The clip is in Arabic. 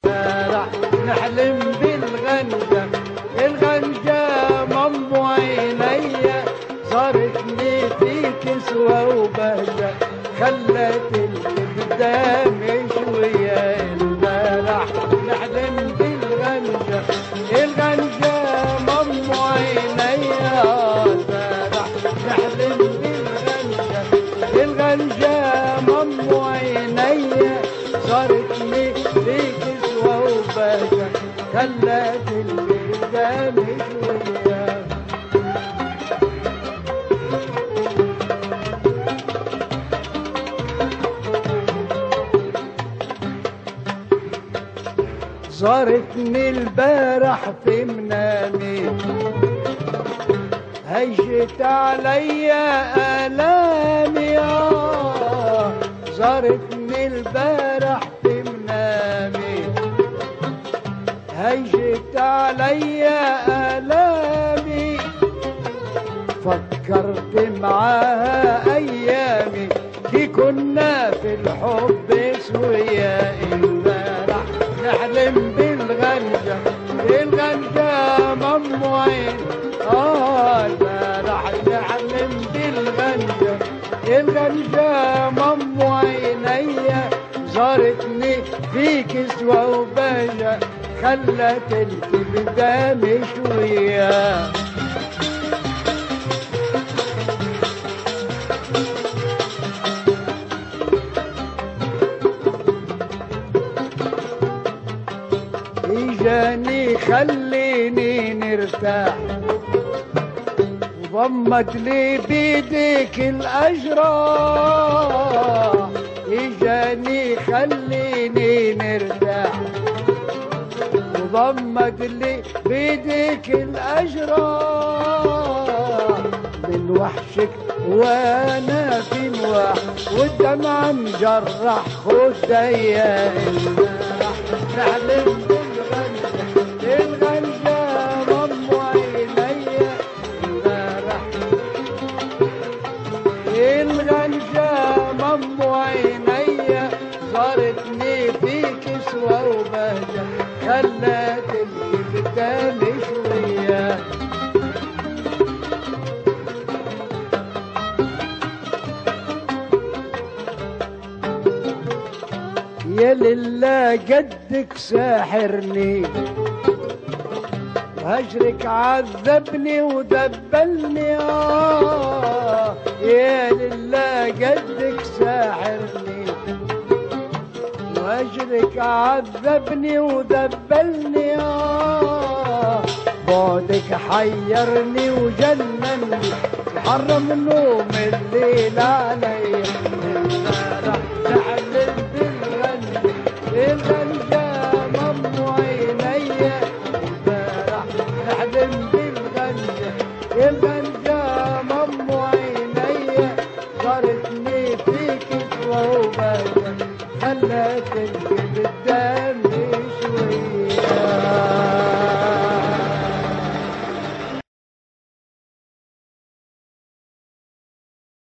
راح نحلم بالغنجة، الغنجة مم عينيا صارتني في كسوة وبهجة، خلت اللي قدامي شوية. راح نحلم بالغنجة، الغنجة مم عينيا، راح نحلم بالغنجة، الغنجة مم عينيا صارتني في كسوة وبهجة، خلت اللي قدامي شوية. زارتني البارح في منامي، هجت عليا آلامي، زارتني البارح في منامي، هجت عليا آلامي، فكرت معاها أيامي دي كنا في الحب سويا. راح نحلم بالغنجة، الغنجة مم عين، راح نحلم بالغنجة، الغنجة مم عينيا زارتني في كسوة وبهجة، خلت اللي قدامي شوية. اجاني خليني نرتاح، وضمت لي بيدك الأجراح، اجاني خليني نرتاح، وضمت لي بيدك الأجراح، من وحشك وانا في نواح، والدمع مجرح خديا. راح نحلم بالغنجة، الغنجة مم عينيا، الغنجة مم عينيا صارتني في كسوة وبهجة، خلت اللي قدامي شوية. يا لله قدك ساحرني، وهجرك عذبني ودبلني، يا لله قدك ساحرني، وهجرك عذبني ودبلني، بعدك حيرني وجنني، حرم نوم الليل علي. راح نحلم بالغنجة، الغنجة مم عينيا، راح نحلم بالغنجة، الغنجة مم عينيا صارتني في كسوة وبهجة، خلت اللي قدامي